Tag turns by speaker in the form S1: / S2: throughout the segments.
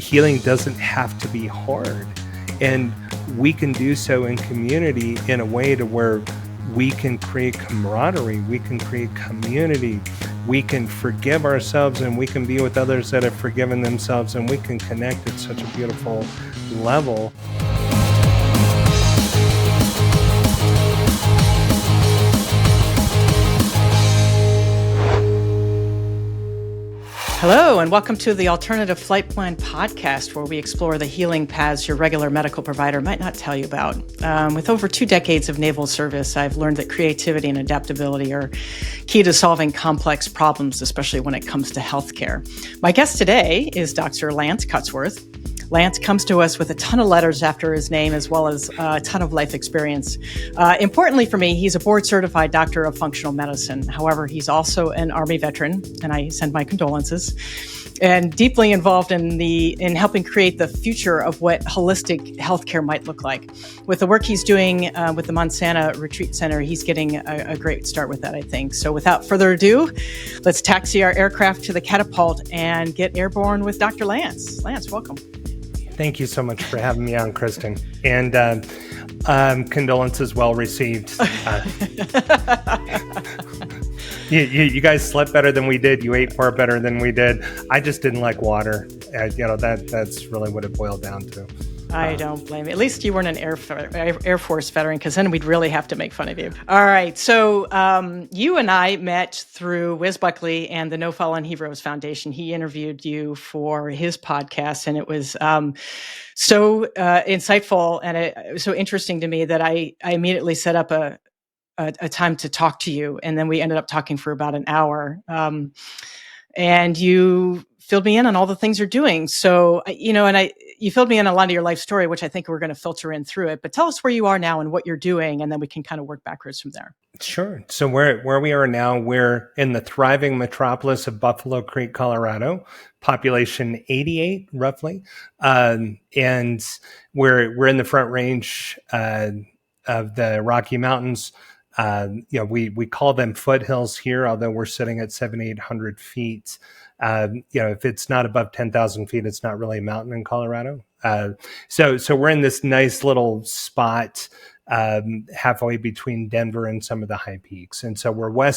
S1: healing doesn't have to be hard. And we can do so in community in a way to where we can create camaraderie, we can create community, we can forgive ourselves, and we can be with others that have forgiven themselves, and we can connect at such a beautiful level.
S2: Hello, and welcome to the Alternative Flight Plan podcast, where we explore the healing paths your regular medical provider might not tell you about. With over 2 decades of naval service, I've learned that creativity and adaptability are key to solving complex problems, especially when it comes to healthcare. My guest today is Dr. Lance Cutsforth. Lance comes to us with a ton of letters after his name, as well as a ton of life experience. Importantly for me, he's a board-certified doctor of functional medicine. However, he's also an Army veteran, and I send my condolences, and deeply involved in helping create the future of what holistic healthcare might look like. With the work he's doing with the Mon Sana Retreat Center, he's getting a great start with that, I think. So without further ado, let's taxi our aircraft to the catapult and get airborne with Dr. Lance. Lance, welcome.
S1: Thank you so much for having me on, Kristin. And condolences well received. You guys slept better than we did. You ate far better than we did. I just didn't like water. That's really what it boiled down to.
S2: I don't blame you. At least you weren't an Air Force veteran, because then we'd really have to make fun of you. All right. So you and I met through Wes Buckley and the No Fallen Heroes Foundation. He interviewed you for his podcast, and it was so insightful and so interesting to me that I immediately set up a time to talk to you. And then we ended up talking for about an hour. And you filled me in on all the things you're doing. So, you filled me in on a lot of your life story, which I think we're going to filter in through it. But tell us where you are now and what you're doing, and then we can kind of work backwards from there.
S1: Sure. So where we are now, we're in the thriving metropolis of Buffalo Creek, Colorado, population 88 roughly, and we're in the Front Range of the Rocky Mountains. We call them foothills here, although we're sitting at 700-800 feet. If it's not above 10,000 feet, it's not really a mountain in Colorado. So we're in this nice little spot halfway between Denver and some of the high peaks. And so we're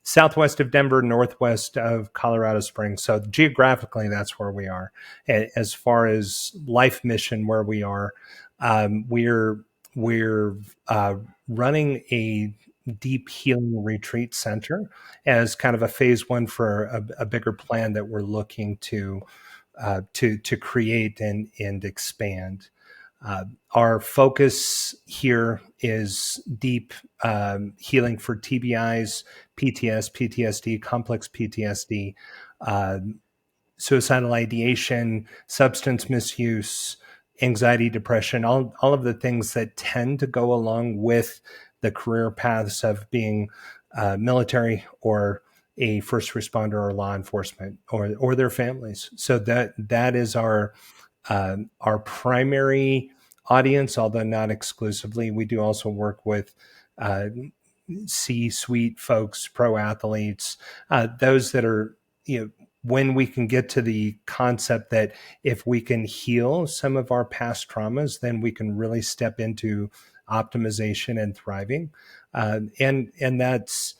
S1: southwest of Denver, northwest of Colorado Springs. So geographically, that's where we are. As far as life mission, where we are, we're running a deep healing retreat center as kind of a phase one for a bigger plan that we're looking to create and expand. Our focus here is deep healing for TBIs, PTSD, complex PTSD, suicidal ideation, substance misuse, anxiety, depression, all of the things that tend to go along with the career paths of being military or a first responder or law enforcement or their families. So that is our primary audience, although not exclusively. We do also work with C-suite folks, pro athletes, those that are, when we can get to the concept that if we can heal some of our past traumas, then we can really step into optimization and thriving. And that's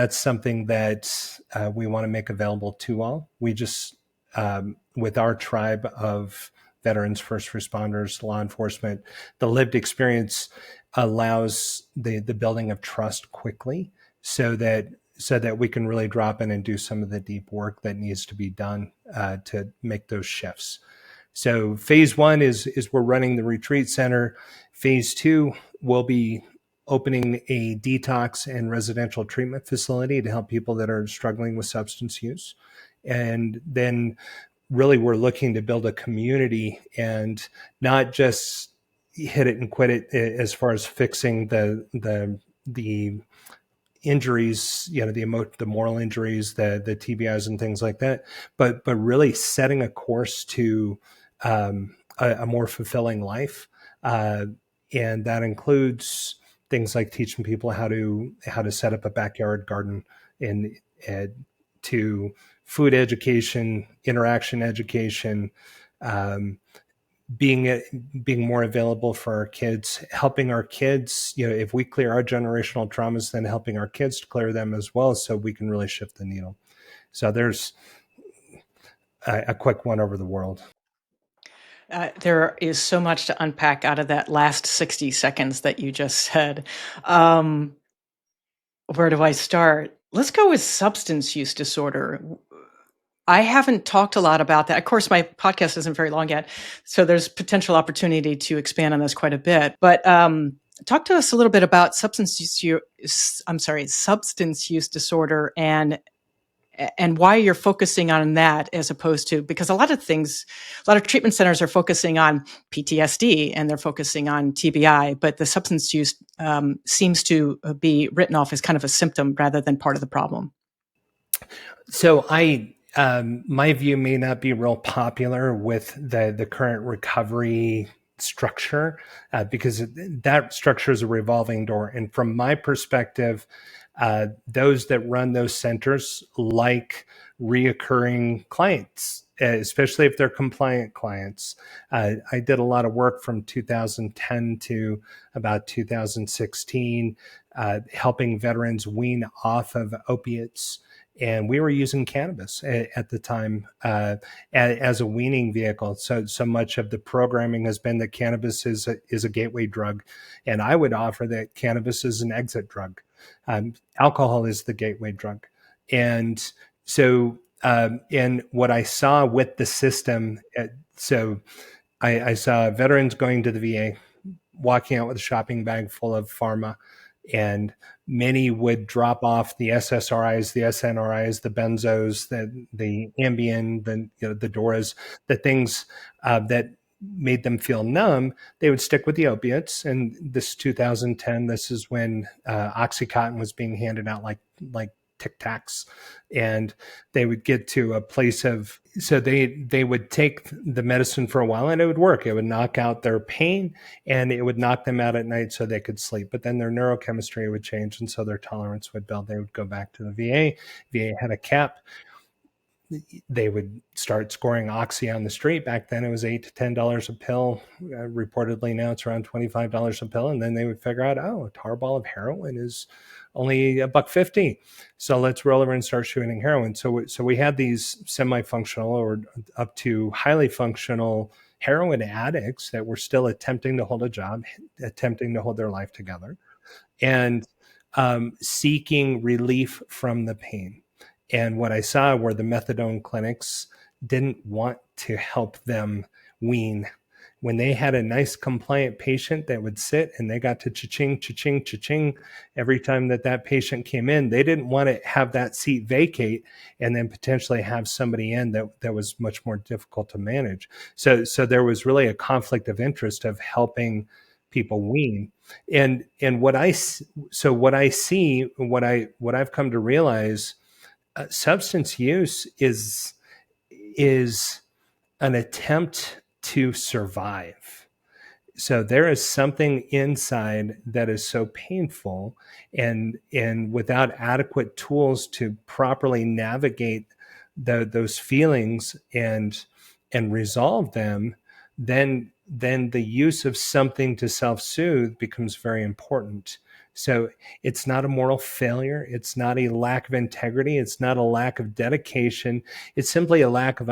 S1: something that we want to make available to all. We just, with our tribe of veterans, first responders, law enforcement, the lived experience allows the building of trust quickly so that we can really drop in and do some of the deep work that needs to be done to make those shifts. So phase one is we're running the retreat center. Phase two will be opening a detox and residential treatment facility to help people that are struggling with substance use. And then really we're looking to build a community and not just hit it and quit it as far as fixing the injuries, the moral injuries, the TBIs and things like that, but really setting a course to a more fulfilling life. And that includes things like teaching people how to set up a backyard garden, and to food education, interaction education, um, being more available for our kids, helping our kids. If we clear our generational traumas, then helping our kids to clear them as well, so we can really shift the needle. So there's a quick one over the world.
S2: There is so much to unpack out of that last 60 seconds that you just said. Where do I start? Let's go with substance use disorder. I haven't talked a lot about that. Of course, my podcast isn't very long yet, so there's potential opportunity to expand on this quite a bit. But talk to us a little bit about substance use disorder and why you're focusing on that as opposed to, because a lot of treatment centers are focusing on PTSD and they're focusing on TBI, but the substance use seems to be written off as kind of a symptom rather than part of the problem.
S1: So my view may not be real popular with the current recovery structure because that structure is a revolving door. And from my perspective, those that run those centers like reoccurring clients, especially if they're compliant clients. I did a lot of work from 2010 to about 2016, helping veterans wean off of opiates. And we were using cannabis at the time as a weaning vehicle. So much of the programming has been that cannabis is a gateway drug. And I would offer that cannabis is an exit drug. Alcohol is the gateway drug. And so, and what I saw with the system, I saw veterans going to the VA, walking out with a shopping bag full of pharma, and many would drop off the SSRIs, the SNRIs, the benzos, the Ambien, the Doras, the things that made them feel numb. They would stick with the opiates. And this 2010, this is when Oxycontin was being handed out like Tic Tacs, and they would get to a place of, so they would take the medicine for a while and it would work. It would knock out their pain and it would knock them out at night so they could sleep. But then their neurochemistry would change, and so their tolerance would build. They would go back to the VA. VA had a cap. They would start scoring Oxy on the street. Back then it was $8 to $10 a pill. Reportedly now it's around $25 a pill. And then they would figure out, a tarball of heroin is only $1.50. So let's roll over and start shooting heroin. So we had these semi-functional or up to highly functional heroin addicts that were still attempting to hold a job, attempting to hold their life together, and seeking relief from the pain. And what I saw were the methadone clinics didn't want to help them wean. When they had a nice compliant patient that would sit and they got to cha-ching, cha-ching, cha-ching every time that patient came in, they didn't want to have that seat vacate and then potentially have somebody in that was much more difficult to manage. So there was really a conflict of interest of helping people wean. And what I've come to realize, substance use is an attempt to survive. So there is something inside that is so painful, and without adequate tools to properly navigate those feelings and resolve them, then the use of something to self-soothe becomes very important. So it's not a moral failure. It's not a lack of integrity. It's not a lack of dedication. It's simply a lack of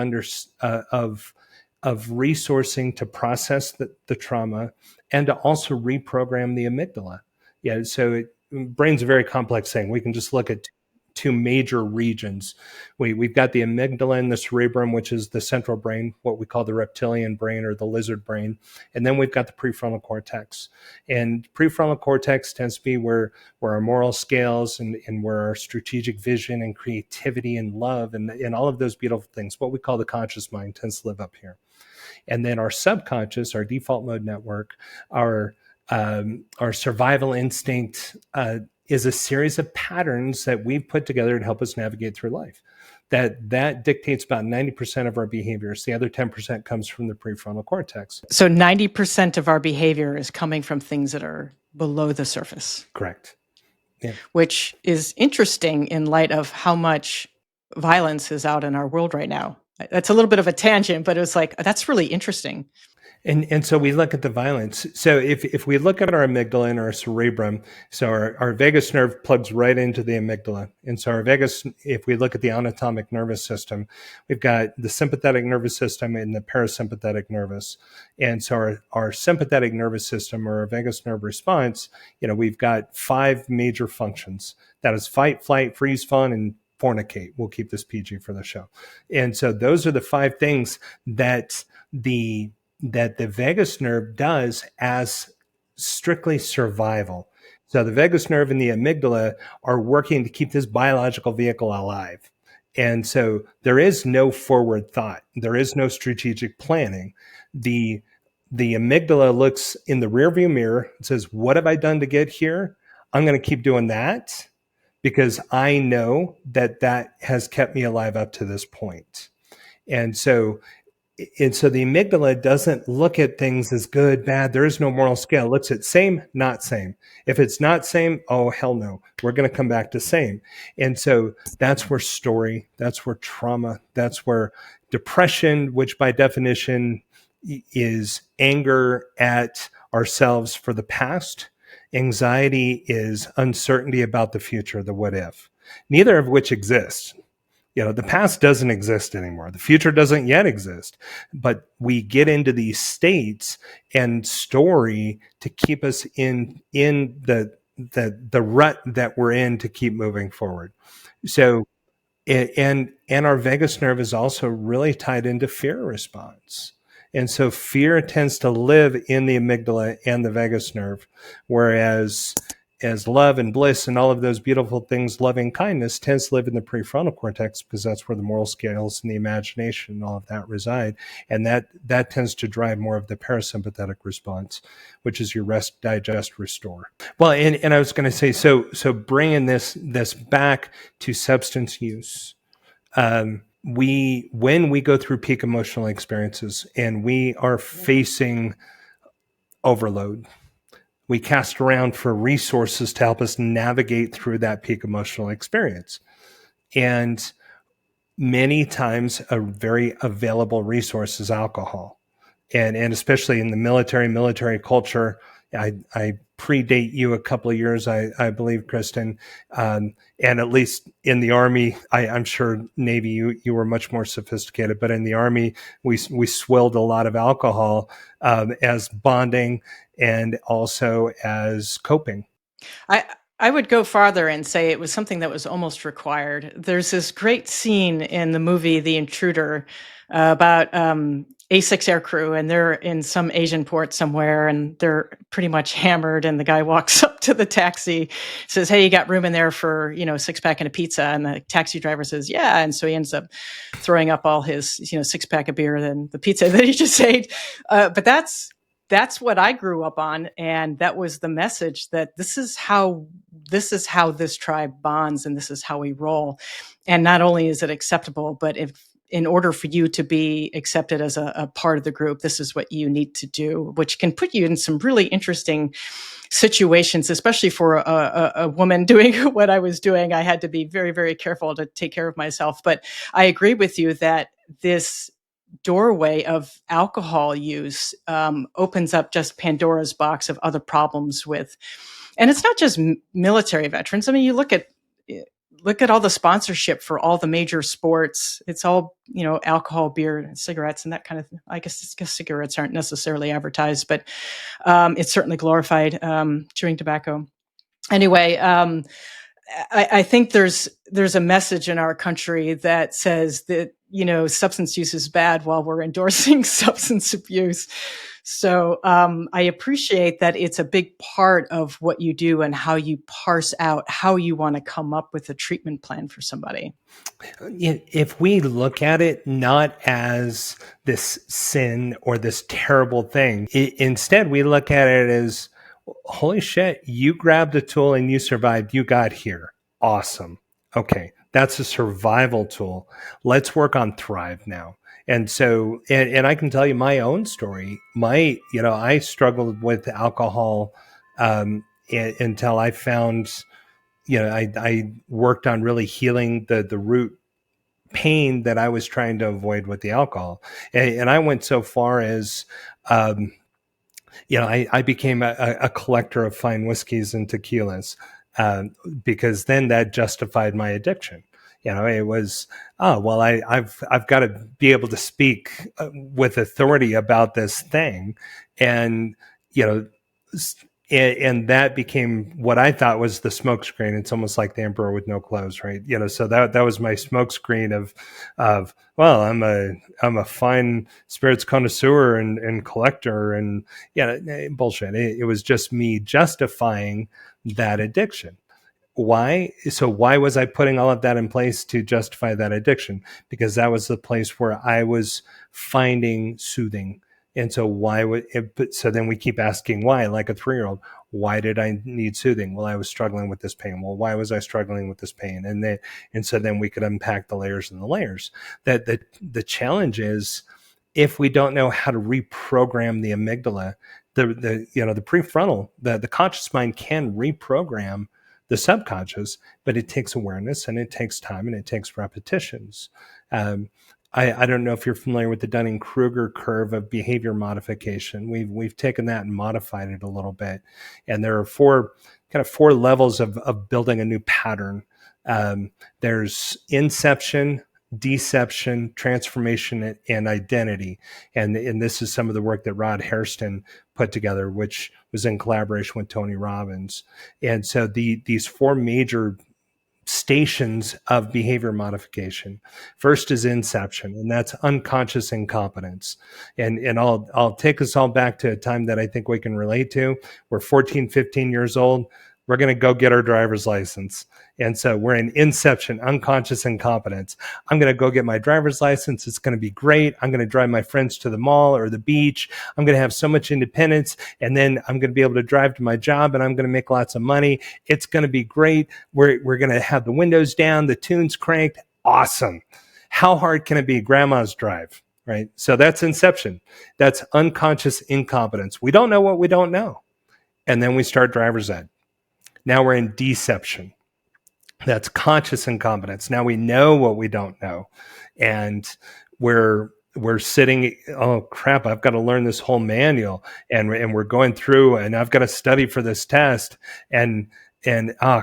S1: resourcing to process the trauma and to also reprogram the amygdala. Yeah. So brain's a very complex thing. We can just look at two major regions. We've got the amygdala and the cerebrum, which is the central brain, what we call the reptilian brain or the lizard brain. And then we've got the prefrontal cortex. And prefrontal cortex tends to be where our moral scales and where our strategic vision and creativity and love and all of those beautiful things, what we call the conscious mind, tends to live up here. And then our subconscious, our default mode network, our survival instinct, is a series of patterns that we've put together to help us navigate through life. That dictates about 90% of our behaviors. The other 10% comes from the prefrontal cortex.
S2: So 90% of our behavior is coming from things that are below the surface.
S1: Correct. Yeah.
S2: Which is interesting in light of how much violence is out in our world right now. That's a little bit of a tangent, but it was like, that's really interesting.
S1: And so we look at the violence. So if we look at our amygdala and our cerebrum, so our vagus nerve plugs right into the amygdala. And so our vagus, if we look at the autonomic nervous system, we've got the sympathetic nervous system and the parasympathetic nervous. And so our sympathetic nervous system, or our vagus nerve response, we've got 5 major functions. That is fight, flight, freeze, fawn, and fornicate. We'll keep this PG for the show. And so those are the 5 things that the vagus nerve does as strictly survival. So the vagus nerve and the amygdala are working to keep this biological vehicle alive. And so there is no forward thought. There is no strategic planning. The amygdala looks in the rearview mirror and says, what have I done to get here? I'm going to keep doing that because I know that has kept me alive up to this point. And so the amygdala doesn't look at things as good, bad. There is no moral scale. It looks at same, not same. If it's not same, oh, hell no. We're going to come back to same. And so that's where story, that's where trauma, that's where depression, which by definition is anger at ourselves for the past. Anxiety is uncertainty about the future, the what if, neither of which exists. The past doesn't exist anymore. The future doesn't yet exist, but we get into these states and story to keep us in the rut that we're in to keep moving forward. So, and our vagus nerve is also really tied into fear response. And so fear tends to live in the amygdala and the vagus nerve, whereas as love and bliss and all of those beautiful things, loving kindness, tends to live in the prefrontal cortex because that's where the moral scales and the imagination and all of that reside. And that tends to drive more of the parasympathetic response, which is your rest, digest, restore. Well, and I was going to say, so bringing this back to substance use, when we go through peak emotional experiences and we are facing overload, we cast around for resources to help us navigate through that peak emotional experience. And many times a very available resource is alcohol. And especially in the military culture, I predate you a couple of years, I believe, Kristin. And at least in the Army, I'm sure Navy, you were much more sophisticated, but in the Army, we swilled a lot of alcohol as bonding and also as coping.
S2: I would go farther and say it was something that was almost required. There's this great scene in the movie The Intruder about A6 aircrew, and they're in some Asian port somewhere, and they're pretty much hammered. And the guy walks up to the taxi, says, "Hey, you got room in there for a 6-pack and a pizza?" And the taxi driver says, "Yeah." And so he ends up throwing up all his 6-pack of beer and the pizza that he just ate. But that's what I grew up on, and that was the message that this is how this tribe bonds, and this is how we roll. And not only is it acceptable, but in order for you to be accepted as a part of the group, this is what you need to do, which can put you in some really interesting situations, especially for a woman doing what I was doing. I had to be very, very careful to take care of myself. But I agree with you that this doorway of alcohol use opens up just Pandora's box of other problems with, and it's not just military veterans. I mean, you look at all the sponsorship for all the major sports. It's all, alcohol, beer, and cigarettes, and that kind of thing. I guess cigarettes aren't necessarily advertised, but it's certainly glorified, chewing tobacco. Anyway, I think there's a message in our country that says that, substance use is bad while we're endorsing substance abuse. So I appreciate that it's a big part of what you do and how you parse out how you want to come up with a treatment plan for somebody.
S1: If we look at it not as this sin or this terrible thing, instead we look at it as, holy shit, you grabbed a tool and you survived. You got here. Awesome. Okay. That's a survival tool. Let's work on thrive now. And so, and I can tell you my own story. I struggled with alcohol until I found, I worked on really healing the root pain that I was trying to avoid with the alcohol. And I went so far as, um, I became a collector of fine whiskeys and tequilas, because then that justified my addiction. It was, oh well, I've got to be able to speak with authority about this thing, and you know, and that became what I thought was the smokescreen. It's almost like the emperor with no clothes, right? So that was my smokescreen of well, I'm a fine spirits connoisseur and collector, and bullshit. It was just me justifying that addiction. Why? So why was I putting all of that in place to justify that addiction? Because that was the place where I was finding soothing. And so why would it, but so then we keep asking why, like a 3-year-old, why did I need soothing? Well, I was struggling with this pain. Well, why was I struggling with this pain? And so then we could unpack the layers and the layers. That the challenge is, if we don't know how to reprogram the amygdala, the prefrontal, the conscious mind can reprogram the subconscious, but it takes awareness and it takes time and it takes repetitions. I don't know if you're familiar with the Dunning-Kruger curve of behavior modification. We've taken that and modified it a little bit, and there are four levels of building a new pattern. There's inception, deception, transformation, and identity. And this is some of the work that Rod Hairston put together, which was in collaboration with Tony Robbins. And so these four major stations of behavior modification. First is inception, and that's unconscious incompetence. And I'll take us all back to a time that I think we can relate to. We're 14, 15 years old. We're going to go get our driver's license. And so we're in inception, unconscious incompetence. I'm going to go get my driver's license. It's going to be great. I'm going to drive my friends to the mall or the beach. I'm going to have so much independence. And then I'm going to be able to drive to my job and I'm going to make lots of money. It's going to be great. We're going to have the windows down, the tunes cranked. Awesome. How hard can it be? Grandma's drive, right? So that's inception. That's unconscious incompetence. We don't know what we don't know. And then we start driver's ed. Now we're in deception. That's conscious incompetence. Now we know what we don't know. And we're sitting, oh crap, I've got to learn this whole manual. And we're going through, and I've got to study for this test. And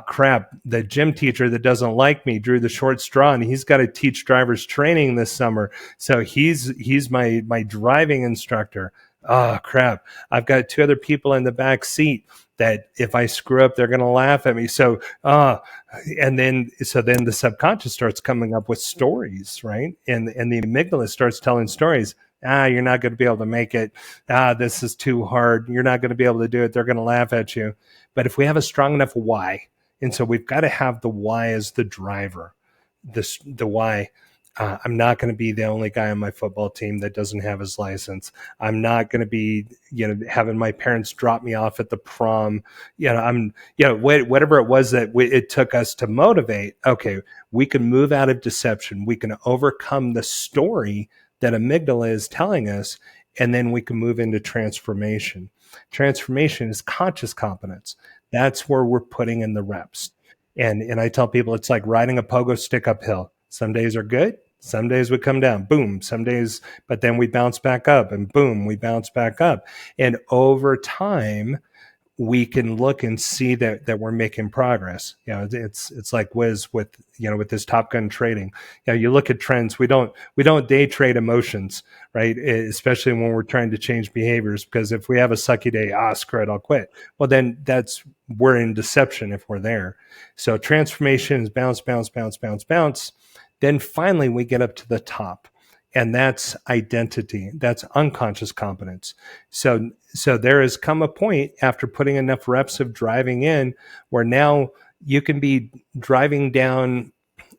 S1: crap, the gym teacher that doesn't like me drew the short straw, and he's got to teach driver's training this summer. So he's my driving instructor. Oh crap, I've got 2 other people in the back seat that if I screw up, they're going to laugh at me. So, and then the subconscious starts coming up with stories, right? And the amygdala starts telling stories. You're not going to be able to make it. This is too hard. You're not going to be able to do it. They're going to laugh at you. But if we have a strong enough why, and so we've got to have the why as the driver, the why. I'm not going to be the only guy on my football team that doesn't have his license. I'm not going to be, having my parents drop me off at the prom. Whatever it was that it took us to motivate. Okay, we can move out of deception. We can overcome the story that amygdala is telling us, and then we can move into transformation. Transformation is conscious competence. That's where we're putting in the reps. And I tell people it's like riding a pogo stick uphill. Some days are good. Some days we come down, boom, some days, but then we bounce back up and boom, we bounce back up. And over time, we can look and see that we're making progress. It's like Wiz with this Top Gun trading. You look at trends. We don't day trade emotions, right? Especially when we're trying to change behaviors, because if we have a sucky day, screw it, I'll quit. Well, then we're in deception if we're there. So transformation is bounce, bounce, bounce, bounce, bounce. Then finally we get up to the top, and that's identity. That's unconscious competence. So there has come a point after putting enough reps of driving in where now you can be driving down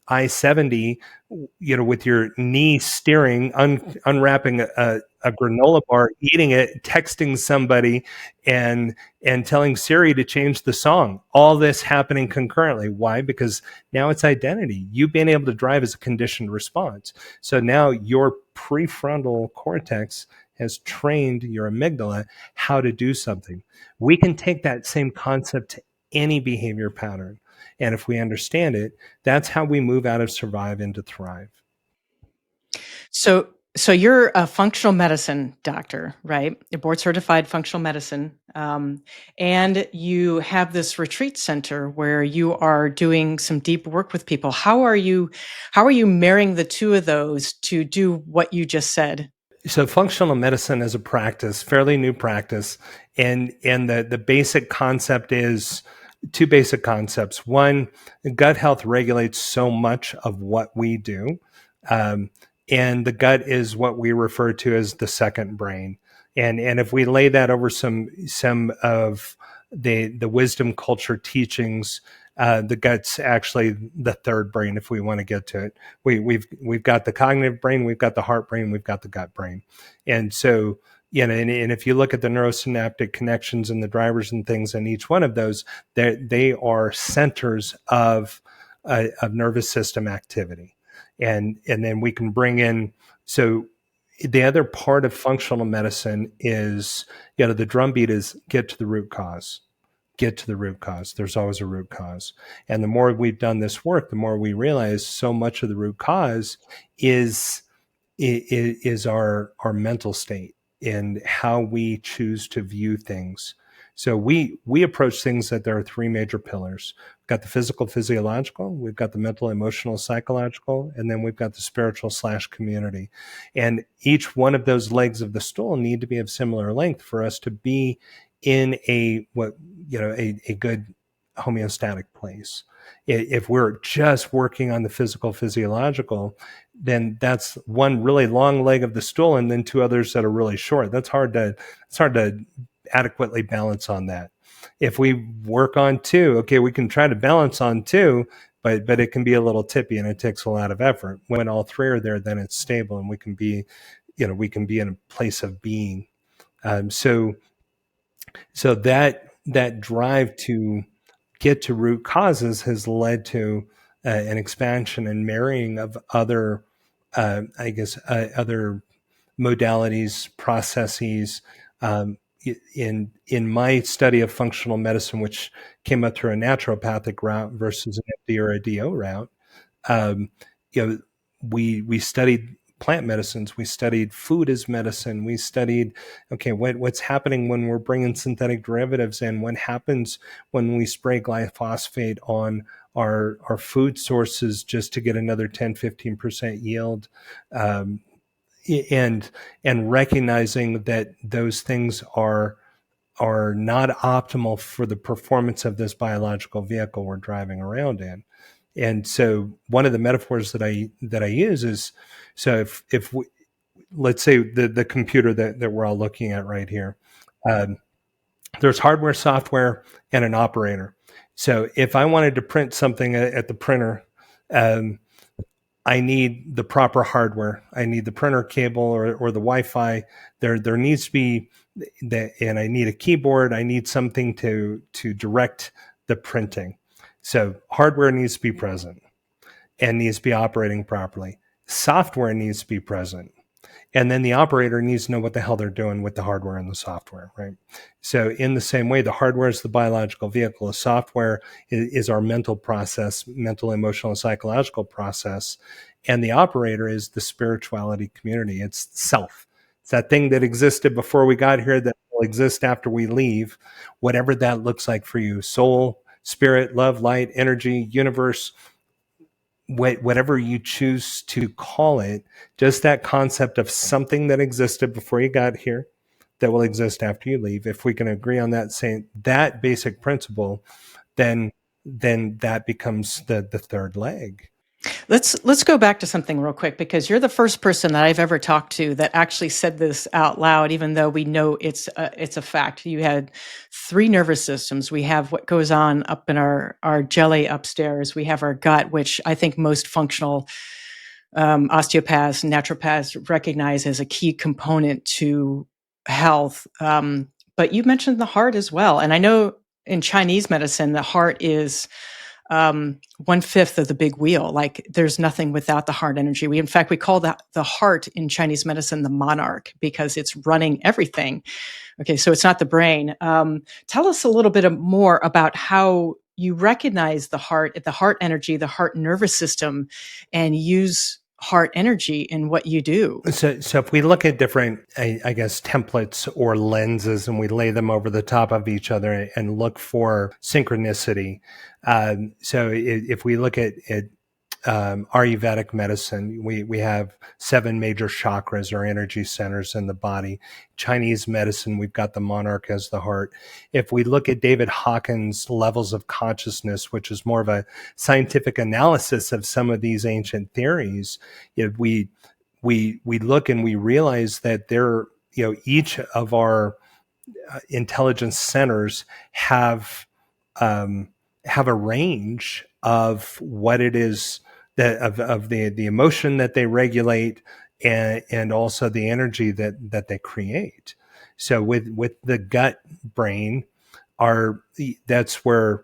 S1: I-70, with your knee steering, unwrapping a granola bar, eating it, texting somebody, and telling Siri to change the song. All this happening concurrently. Why? Because now it's identity. You being able to drive is a conditioned response. So now your prefrontal cortex has trained your amygdala how to do something. We can take that same concept to any behavior pattern. And if we understand it, that's how we move out of survive into thrive.
S2: So you're a functional medicine doctor, right? You're board certified functional medicine, and you have this retreat center where you are doing some deep work with people. How are you marrying the two of those to do what you just said?
S1: So functional medicine is a practice, fairly new practice, and the basic concept is two basic concepts. One, gut health regulates so much of what we do, um, and the gut is what we refer to as the second brain. And if we lay that over some of the wisdom culture teachings, the gut's actually the third brain. If we want to get to it, we've got the cognitive brain, we've got the heart brain, we've got the gut brain, and so and if you look at the neurosynaptic connections and the drivers and things in each one of those, they are centers of nervous system activity, and then we can bring in so. The other part of functional medicine is, the drumbeat is get to the root cause. Get to the root cause. There's always a root cause. And the more we've done this work, the more we realize so much of the root cause is our mental state and how we choose to view things. So we approach things that there are three major pillars. We've got the physical, physiological, we've got the mental, emotional, psychological, and then we've got the spiritual / community. And each one of those legs of the stool need to be of similar length for us to be in a good homeostatic place. If we're just working on the physical, physiological, then that's one really long leg of the stool, and then two others that are really short. It's hard to adequately balance on that. If we work on two, okay, we can try to balance on two, but it can be a little tippy and it takes a lot of effort. When all three are there, then it's stable and we can be in a place of being. So that drive to get to root causes has led to an expansion and marrying of other, other modalities, processes. In my study of functional medicine, which came up through a naturopathic route versus an MD or a DO route, um, we studied plant medicines, we studied food as medicine, we studied what's happening when we're bringing synthetic derivatives in, what happens when we spray glyphosate on our food sources just to get another 10-15% yield, and recognizing that those things are not optimal for the performance of this biological vehicle we're driving around in. And so one of the metaphors that I use is, so if we, let's say the computer that we're all looking at right here, there's hardware, software, and an operator. So if I wanted to print something at the printer, I need the proper hardware. I need the printer cable or the Wi-Fi. There needs to be and I need a keyboard. I need something to direct the printing. So hardware needs to be present and needs to be operating properly. Software needs to be present. And then the operator needs to know what the hell they're doing with the hardware and the software, right? So in the same way, the hardware is the biological vehicle. The software is our mental process, mental, emotional, and psychological process. And the operator is the spirituality community. It's self. It's that thing that existed before we got here that will exist after we leave, whatever that looks like for you. Soul, spirit, love, light, energy, universe, whatever you choose to call it, just that concept of something that existed before you got here that will exist after you leave. If we can agree on that, saying that basic principle, then that becomes the third leg.
S2: Let's go back to something real quick, because you're the first person that I've ever talked to that actually said this out loud, even though we know it's a fact. You had three nervous systems. We have what goes on up in our jelly upstairs. We have our gut, which I think most functional osteopaths and naturopaths recognize as a key component to health. But you mentioned the heart as well. And I know in Chinese medicine, the heart is 1/5 of the big wheel. Like there's nothing without the heart energy. We call that the heart in Chinese medicine, the monarch, because it's running everything. Okay. So it's not the brain. Tell us a little bit more about how you recognize the heart energy, the heart nervous system, and use heart energy in what you do.
S1: So if we look at different, I guess, templates or lenses, and we lay them over the top of each other and look for synchronicity. So if we look at Ayurvedic medicine, we have 7 major chakras or energy centers in the body. Chinese medicine, we've got the monarch as the heart. If we look at David Hawkins' levels of consciousness, which is more of a scientific analysis of some of these ancient theories, we look and we realize that each of our intelligence centers have a range of what it is of the emotion that they regulate, and also the energy that they create. So with the gut brain, that's where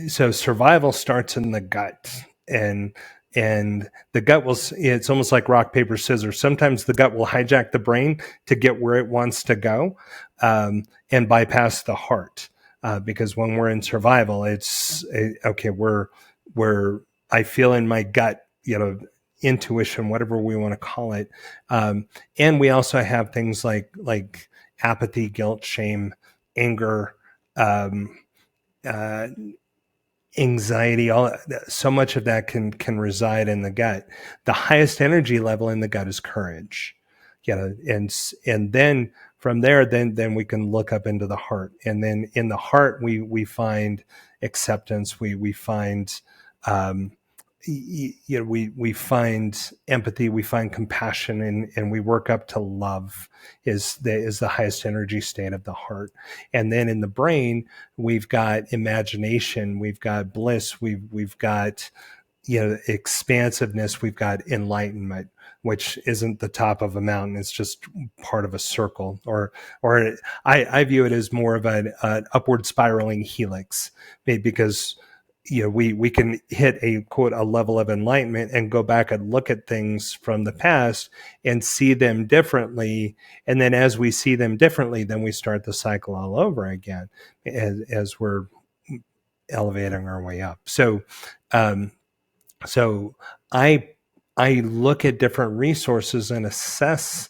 S1: so survival starts in the gut, and the gut it's almost like rock, paper, scissors. Sometimes the gut will hijack the brain to get where it wants to go, and bypass the heart. Because when we're in survival, it's okay. I feel in my gut, intuition, whatever we want to call it. And we also have things like apathy, guilt, shame, anger, anxiety. So much of that can reside in the gut. The highest energy level in the gut is courage. And then from there, then we can look up into the heart, and then in the heart we find acceptance. We find we find empathy, we find compassion, and we work up to love is the highest energy state of the heart. And then in the brain, we've got imagination, we've got bliss, we've got expansiveness, we've got enlightenment, which isn't the top of a mountain. It's just part of a circle, or I view it as more of an upward spiraling helix, because we can hit a quote a level of enlightenment and go back and look at things from the past and see them differently. And then as we see them differently, then we start the cycle all over again as we're elevating our way up. So I look at different resources and assess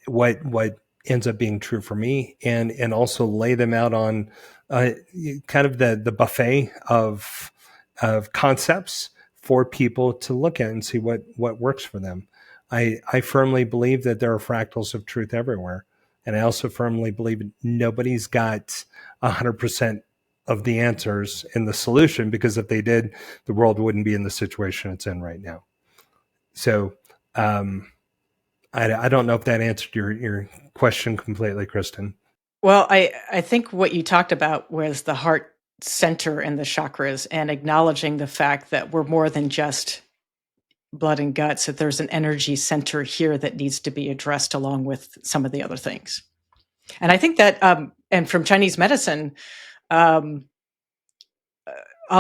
S1: what ends up being true for me, and also lay them out on kind of the buffet of concepts for people to look at and see what works for them. I firmly believe that there are fractals of truth everywhere, and I also firmly believe nobody's got 100% of the answers in the solution, because if they did, the world wouldn't be in the situation it's in right now. So I don't know if that answered your question completely, Kristin.
S2: Well, I think what you talked about was the heart center and the chakras, and acknowledging the fact that we're more than just blood and guts, that there's an energy center here that needs to be addressed along with some of the other things. And I think that, and from Chinese medicine, I'll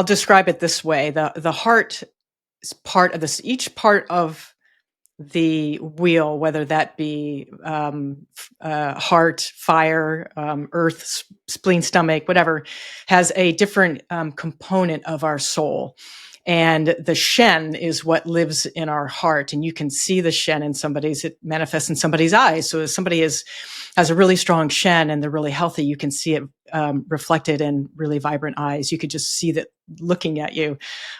S2: describe it this way: the heart is part of this. Each part of the wheel, whether that be heart, fire, earth, spleen, stomach, whatever, has a different component of our soul. And the Shen is what lives in our heart. And you can see the Shen in somebody's, it manifests in somebody's eyes. So if somebody has a really strong Shen and they're really healthy, you can see it reflected in really vibrant eyes. You could just see that looking at you.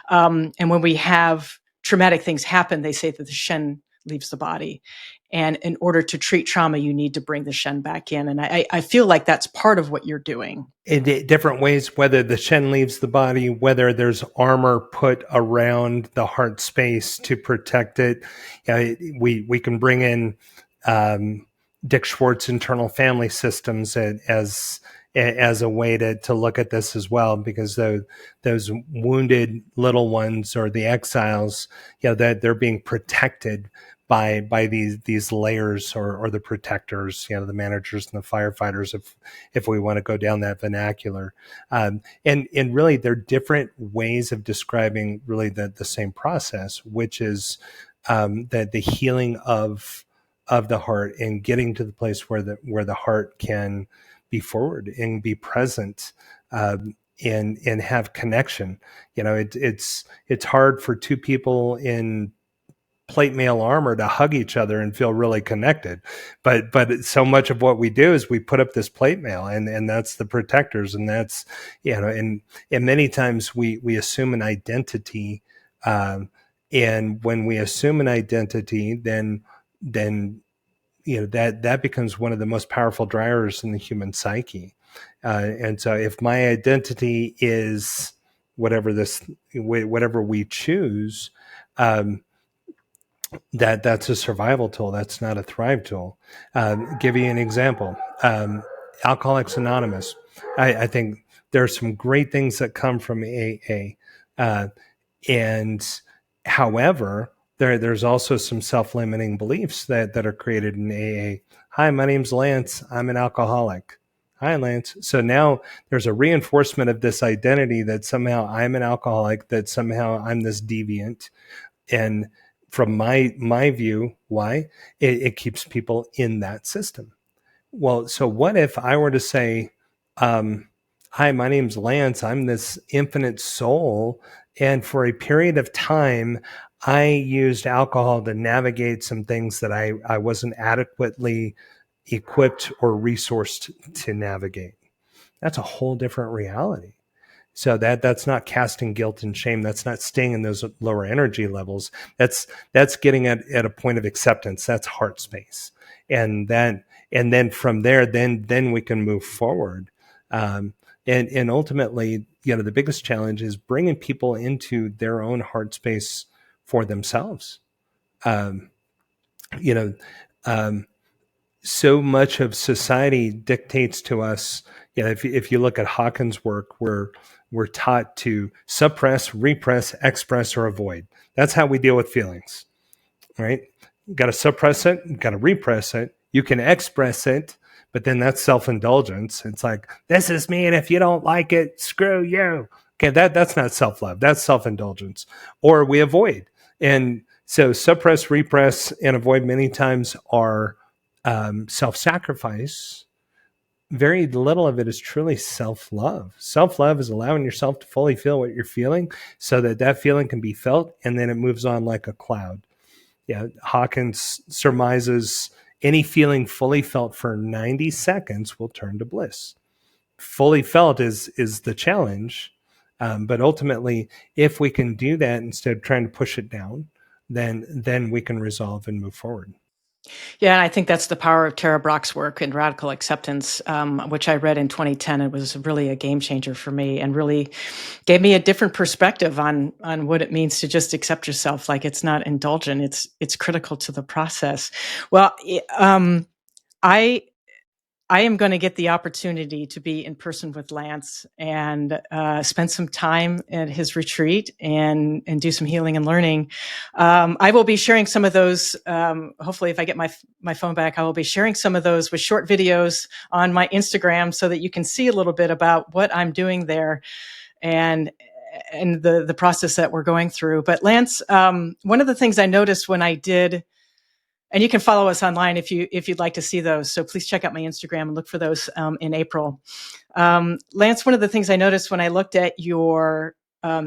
S2: And when we have traumatic things happen, they say that the Shen leaves the body. And in order to treat trauma, you need to bring the Shen back in. And I feel like that's part of what you're doing.
S1: In different ways, whether the Shen leaves the body, whether there's armor put around the heart space to protect it. We can bring in Dick Schwartz internal family systems as a way to look at this as well, because those wounded little ones, or the exiles, that they're being protected by these layers, or the protectors, the managers and the firefighters, if we want to go down that vernacular. And really, they're different ways of describing really the same process, which is the healing of the heart, and getting to the place where the heart can be forward and be present, and have connection. It's hard for two people in plate mail armor to hug each other and feel really connected, but so much of what we do is we put up this plate mail, and that's the protectors, and that's and many times we assume an identity, and when we assume an identity, then that becomes one of the most powerful drivers in the human psyche. And so if my identity is whatever we choose, that's a survival tool. That's not a thrive tool. Give you an example. Alcoholics Anonymous. I think there are some great things that come from AA. And however, there's also some self-limiting beliefs that are created in AA. Hi, my name's Lance. I'm an alcoholic. Hi, Lance. So now there's a reinforcement of this identity that somehow I'm an alcoholic, that somehow I'm this deviant. And from my view, why? It keeps people in that system. Well, so what if I were to say, hi, my name's Lance. I'm this infinite soul. And for a period of time, I used alcohol to navigate some things that I wasn't adequately equipped or resourced to navigate. That's a whole different reality. So that's not casting guilt and shame. That's not staying in those lower energy levels. That's getting at a point of acceptance. That's heart space. And then from there, then we can move forward. And ultimately, the biggest challenge is bringing people into their own heart space for themselves. So much of society dictates to us. If you look at Hawkins' work, we're taught to suppress, repress, express, or avoid. That's how we deal with feelings, right? You got to suppress it, you got to repress it. You can express it, but then that's self-indulgence. It's like, this is me, and if you don't like it, screw you. Okay, that's not self-love. That's self-indulgence. Or we avoid. And so suppress, repress, and avoid many times are self-sacrifice. Very little of it is truly self-love. Self-love is allowing yourself to fully feel what you're feeling so that feeling can be felt, and then it moves on like a cloud. Yeah, Hawkins surmises any feeling fully felt for 90 seconds will turn to bliss. Fully felt is the challenge, but ultimately, if we can do that instead of trying to push it down, then we can resolve and move forward.
S2: Yeah, and I think that's the power of Tara Brach's work in Radical Acceptance, which I read in 2010. It was really a game changer for me and really gave me a different perspective on what it means to just accept yourself. Like, it's not indulgent; it's critical to the process. Well, I am going to get the opportunity to be in person with Lance and spend some time at his retreat and do some healing and learning. I will be sharing some of those. Hopefully, if I get my phone back, I will be sharing some of those with short videos on my Instagram so that you can see a little bit about what I'm doing there and the process that we're going through. But Lance, one of the things I noticed when I did. And you can follow us online if you'd like to see those. So please check out my Instagram and look for those in April. Lance, one of the things I noticed when I looked at your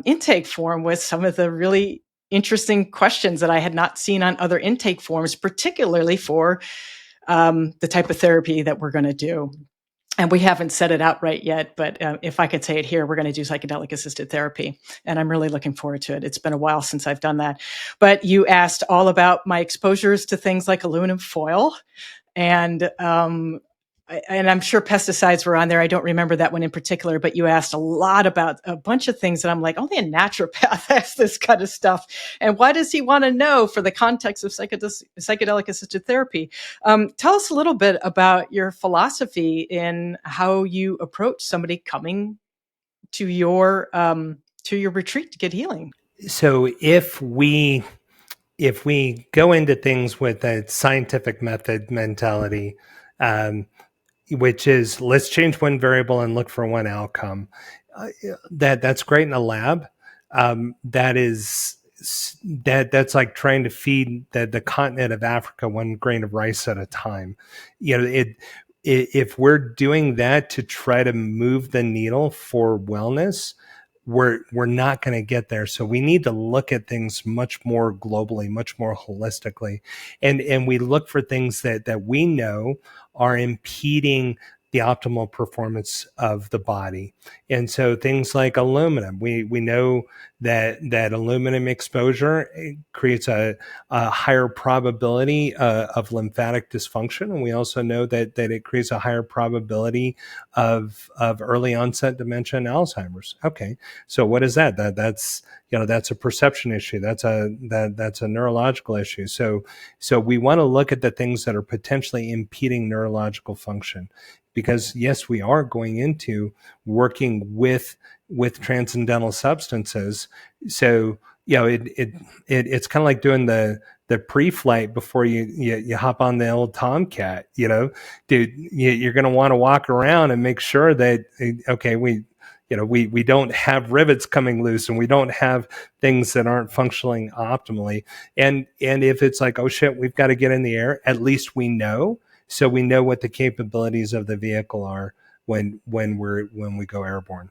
S2: intake form was some of the really interesting questions that I had not seen on other intake forms, particularly for the type of therapy that we're going to do. And we haven't set it out right yet, but if I could say it here, we're going to do psychedelic-assisted therapy. And I'm really looking forward to it. It's been a while since I've done that. But you asked all about my exposures to things like aluminum foil. And I'm sure pesticides were on there. I don't remember that one in particular, but you asked a lot about a bunch of things that I'm like, only a naturopath asks this kind of stuff. And why does he want to know for the context of psychedelic-assisted therapy? Tell us a little bit about your philosophy in how you approach somebody coming to your retreat to get healing.
S1: So if we go into things with a scientific method mentality, which is let's change one variable and look for one outcome, that's great in a lab. That's like trying to feed the continent of Africa one grain of rice at a time. if we're doing that to try to move the needle for wellness, we're not going to get there. So we need to look at things much more globally, much more holistically, and we look for things that we know are impeding the optimal performance of the body. And so things like aluminum, we know that aluminum exposure creates a higher probability of lymphatic dysfunction, and we also know that it creates a higher probability of early onset dementia and Alzheimer's. Okay, so what is that? That's that's a perception issue. That's a neurological issue. So we want to look at the things that are potentially impeding neurological function, because yes, we are going into working with transcendental substances. So it's kind of like doing the pre-flight before you hop on the old Tomcat. Dude, you're going to want to walk around and make sure that okay, we don't have rivets coming loose, and we don't have things that aren't functioning optimally. And if it's like, oh shit, we've got to get in the air, at least we know. So we know what the capabilities of the vehicle are when we go airborne.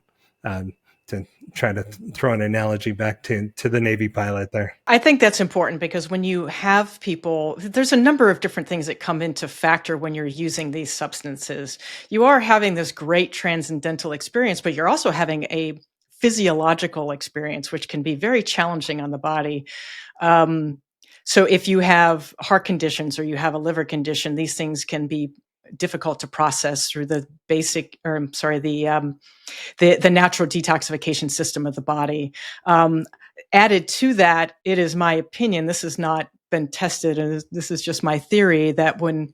S1: To try to throw an analogy back to the Navy pilot there.
S2: I think that's important, because when you have people, there's a number of different things that come into factor when you're using these substances. You are having this great transcendental experience, but you're also having a physiological experience, which can be very challenging on the body. So if you have heart conditions or you have a liver condition, these things can be difficult to process through the the natural detoxification system of the body. Added to that, it is my opinion, this has not been tested, and this is just my theory, that when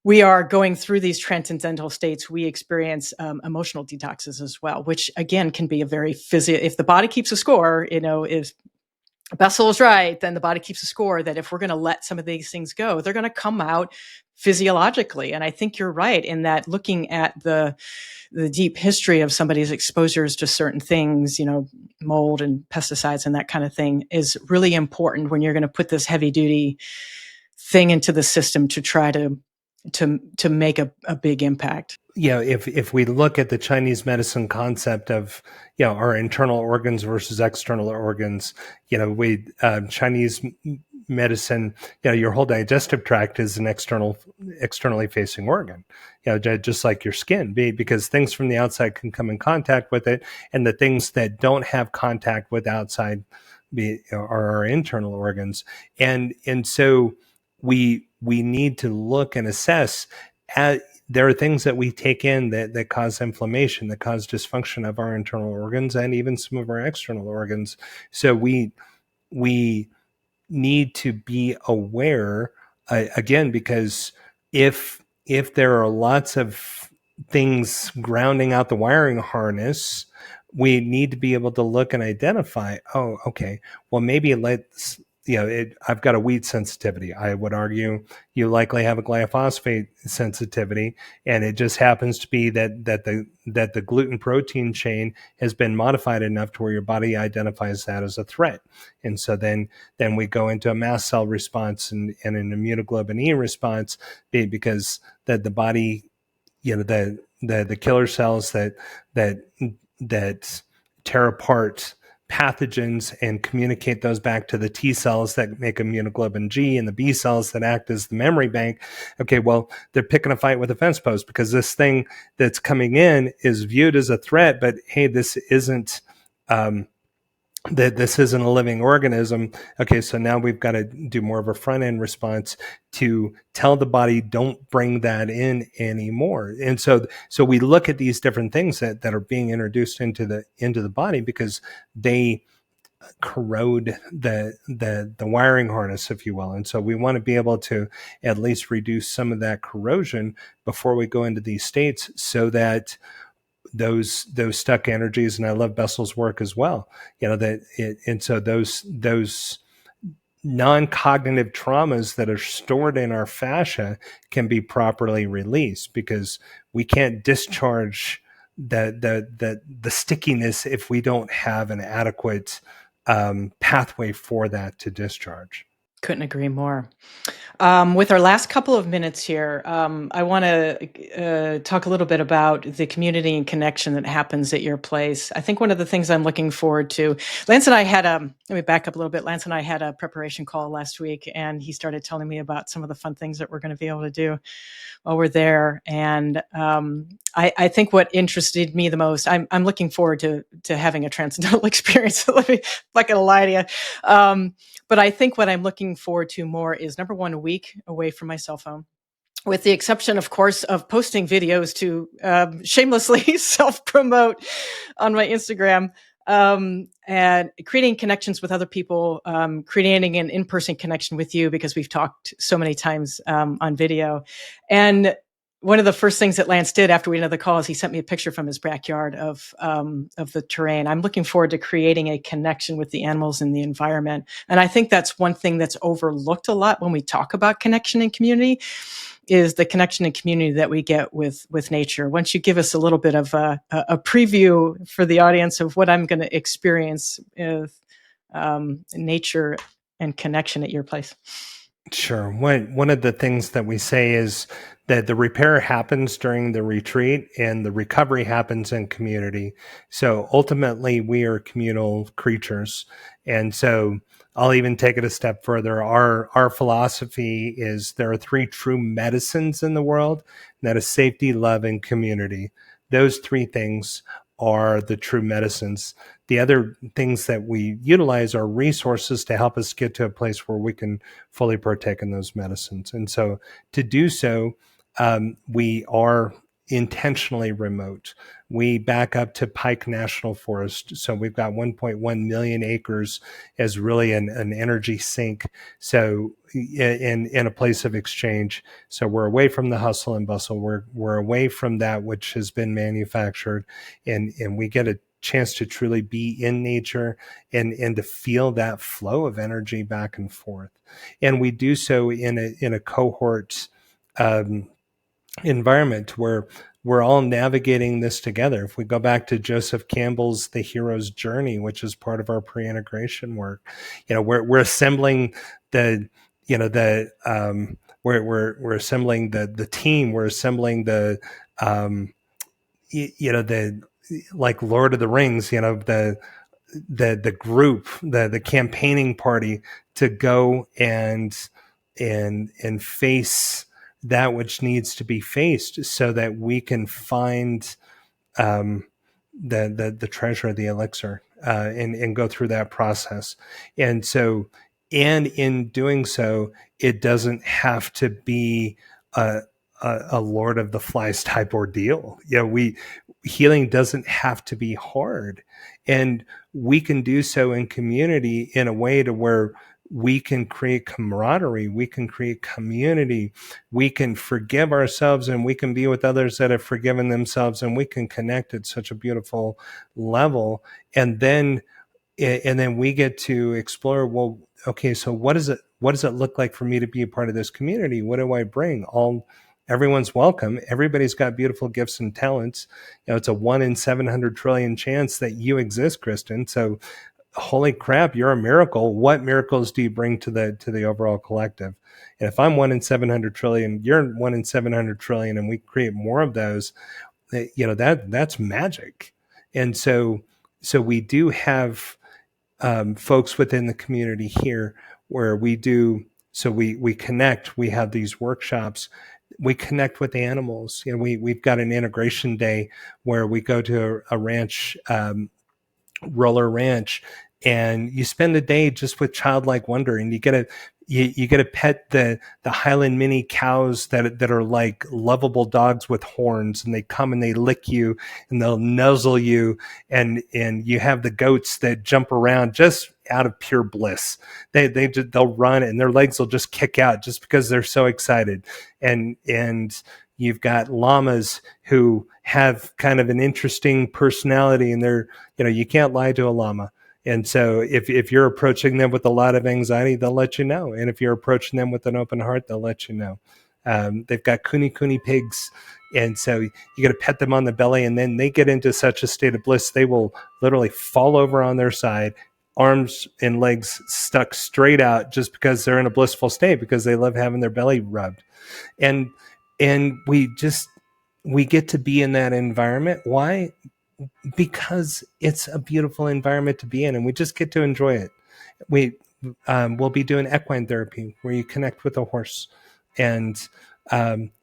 S2: we are going through these transcendental states, we experience emotional detoxes as well, which again can be a very if the body keeps a score, if Bessel is right, then the body keeps a score, that if we're going to let some of these things go, they're going to come out physiologically. And I think you're right in that, looking at the deep history of somebody's exposures to certain things, mold and pesticides and that kind of thing, is really important when you're going to put this heavy duty thing into the system to try to make a big impact.
S1: If we look at the Chinese medicine concept of our internal organs versus external organs, Chinese medicine, your whole digestive tract is an externally facing organ, just like your skin, because things from the outside can come in contact with it, and the things that don't have contact with outside are our internal organs, and so we need to look and assess. There are things that we take in that cause inflammation, that cause dysfunction of our internal organs, and even some of our external organs. So we need to be aware, again, because if there are lots of things grounding out the wiring harness, we need to be able to look and identify, oh, okay, well, maybe I've got a wheat sensitivity. I would argue you likely have a glyphosate sensitivity, and it just happens to be that the gluten protein chain has been modified enough to where your body identifies that as a threat. And so then we go into a mast cell response and an immunoglobulin E response, because the body, the killer cells that tear apart pathogens and communicate those back to the T cells that make immunoglobulin G, and the B cells that act as the memory bank. Okay, well, they're picking a fight with a fence post, because this thing that's coming in is viewed as a threat, but hey, this isn't this isn't a living organism. Okay, so now we've got to do more of a front end response to tell the body, don't bring that in anymore. And so we look at these different things that are being introduced into the body, because they corrode the wiring harness, if you will. And so we want to be able to at least reduce some of that corrosion before we go into these states, so that those stuck energies, and I love Bessel's work as well, and so those non-cognitive traumas that are stored in our fascia can be properly released, because we can't discharge the stickiness if we don't have an adequate pathway for that to discharge.
S2: Couldn't agree more. With our last couple of minutes here, I want to talk a little bit about the community and connection that happens at your place. I think one of the things I'm looking forward to, Lance and I had let me back up a little bit. Lance and I had a preparation call last week, and he started telling me about some of the fun things that we're going to be able to do while we're there. And I think what interested me the most, I'm looking forward to having a transcendental experience. Let me, not going to lie to you. But I think what I'm looking forward to more is, number one, a week away from my cell phone, with the exception, of course, of posting videos to shamelessly self-promote on my Instagram, and creating connections with other people, creating an in-person connection with you, because we've talked so many times on video. And one of the first things that Lance did after we ended the call is he sent me a picture from his backyard of the terrain. I'm looking forward to creating a connection with the animals and the environment. And I think that's one thing that's overlooked a lot when we talk about connection and community, is the connection and community that we get with nature. Once you give us a little bit of a preview for the audience of what I'm going to experience with nature and connection at your place.
S1: Sure. One of the things that we say is that the repair happens during the retreat and the recovery happens in community. So ultimately, we are communal creatures. And so I'll even take it a step further. Our philosophy is there are three true medicines in the world, and that is safety, love, and community. Those three things are the true medicines. The other things that we utilize are resources to help us get to a place where we can fully partake in those medicines. And so to do so, we are intentionally remote. We back up to Pike National Forest. So we've got 1.1 million acres as really an energy sink. So in a place of exchange. So we're away from the hustle and bustle. We're away from that which has been manufactured, and we get a chance to truly be in nature and to feel that flow of energy back and forth. And we do so in a cohort environment where we're all navigating this together. If we go back to Joseph Campbell's The Hero's Journey, which is part of our pre-integration work, we're assembling we're assembling the team, we're assembling the like Lord of the Rings, the group, the campaigning party to go and face that which needs to be faced, so that we can find the treasure, the elixir, and go through that process. And so, and in doing so, it doesn't have to be a Lord of the Flies type ordeal. Healing doesn't have to be hard, and we can do so in community in a way to where we can create camaraderie, we can create community, we can forgive ourselves, and we can be with others that have forgiven themselves, and we can connect at such a beautiful level. And then we get to explore, well, okay, so what does it look like for me to be a part of this community? What do I bring? Everyone's welcome. Everybody's got beautiful gifts and talents. It's a 1 in 700 trillion chance that you exist, Kristin. So holy crap, you're a miracle. What miracles do you bring to the overall collective? And if I'm 1 in 700 trillion, you're 1 in 700 trillion, and we create more of those, that's magic. And so we do have folks within the community here where we connect. We have these workshops. We connect with animals. We've got an integration day where we go to a ranch, Roller Ranch, and you spend a day just with childlike wonder, and you get to pet the Highland mini cows that are like lovable dogs with horns, and they come and they lick you and they'll nuzzle you, and you have the goats that jump around just out of pure bliss. They'll run and their legs will just kick out just because they're so excited, and you've got llamas who have kind of an interesting personality, and they're, you can't lie to a llama. And so if you're approaching them with a lot of anxiety, they'll let you know. And if you're approaching them with an open heart, they'll let you know. They've got kuni pigs. And so you got to pet them on the belly, and then they get into such a state of bliss, they will literally fall over on their side, arms and legs stuck straight out just because they're in a blissful state, because they love having their belly rubbed. And we get to be in that environment. Why? Because it's a beautiful environment to be in, and we just get to enjoy it. We'll be doing equine therapy, where you connect with a horse, and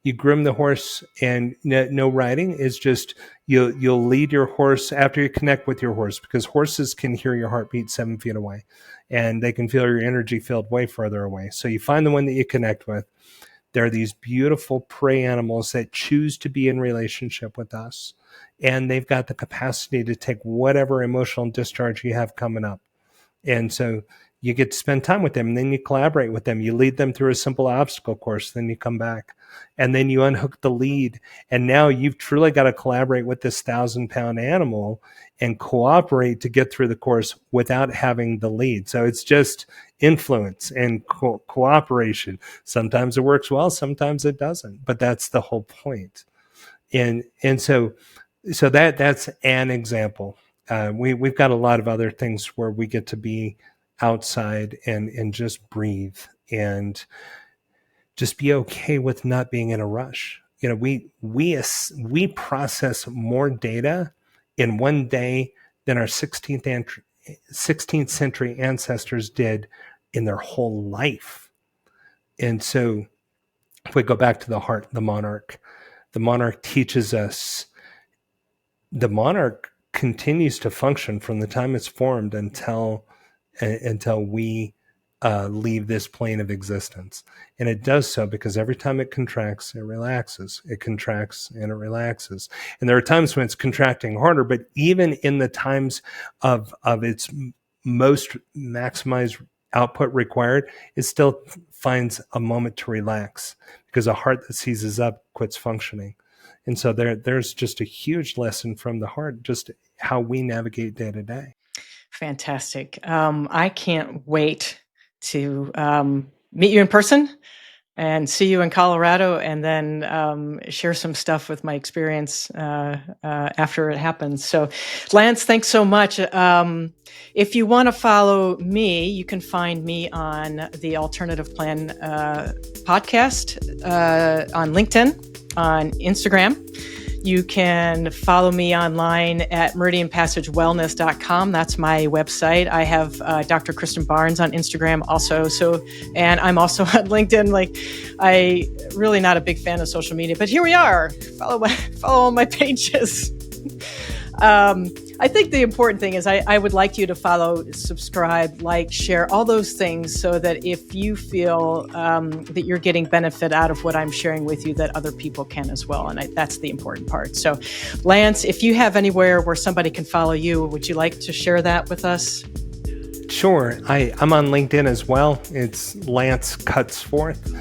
S1: you groom the horse, and no riding. Is just you'll lead your horse after you connect with your horse, because horses can hear your heartbeat 7 feet away, and they can feel your energy field way further away. So you find the one that you connect with. There are these beautiful prey animals that choose to be in relationship with us, and they've got the capacity to take whatever emotional discharge you have coming up. And so you get to spend time with them, and then you collaborate with them. You lead them through a simple obstacle course, then you come back, and then you unhook the lead. And now you've truly got to collaborate with this 1,000-pound animal and cooperate to get through the course without having the lead. So it's just influence and cooperation. Sometimes it works well, sometimes it doesn't, but that's the whole point. And so that's an example. We've got a lot of other things where we get to be outside and just breathe and just be okay with not being in a rush. We process more data in one day than our 16th century ancestors did in their whole life. And so if we go back to the heart, the monarch teaches us, the monarch continues to function from the time it's formed until we leave this plane of existence. And it does so because every time it contracts, it relaxes. It contracts and it relaxes. And there are times when it's contracting harder, but even in the times of its most maximized output required, it still finds a moment to relax, because a heart that seizes up quits functioning. And so there's just a huge lesson from the heart, just how we navigate day to day.
S2: Fantastic. I can't wait to meet you in person and see you in Colorado, and then share some stuff with my experience after it happens. So, Lance, thanks so much. If you want to follow me, you can find me on the Alternative Plan podcast on LinkedIn, on Instagram. You can follow me online at meridianpassagewellness.com. That's my website. I have Dr. Kristin Barnes on Instagram also. And I'm also on LinkedIn. I really not a big fan of social media, but here we are. Follow all my pages. I think the important thing is I would like you to follow, subscribe, like, share, all those things, so that if you feel that you're getting benefit out of what I'm sharing with you, that other people can as well. And that's the important part. So, Lance, if you have anywhere where somebody can follow you, would you like to share that with us?
S1: Sure. I'm on LinkedIn as well. It's Lance Cutsforth.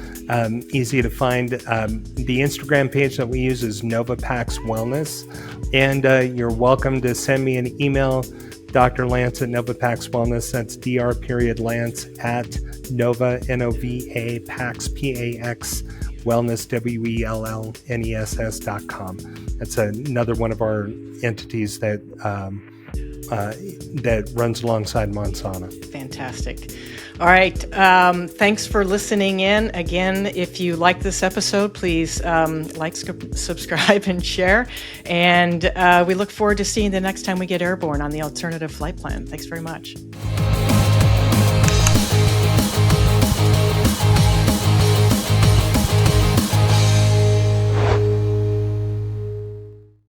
S1: Easy to find. The Instagram page that we use is NovaPax Wellness. And you're welcome to send me an email, Dr. Lance at NovaPax Wellness. That's Dr.Lance at Nova, N-O-V-A, Pax, P-A-X, Wellness, WELLNESS.com. That's another one of our entities that runs alongside Mon Sana.
S2: Fantastic. All right. Thanks for listening in. Again, if you like this episode, please like, subscribe, and share. And we look forward to seeing you the next time we get airborne on the Alternative Flight Plan. Thanks very much.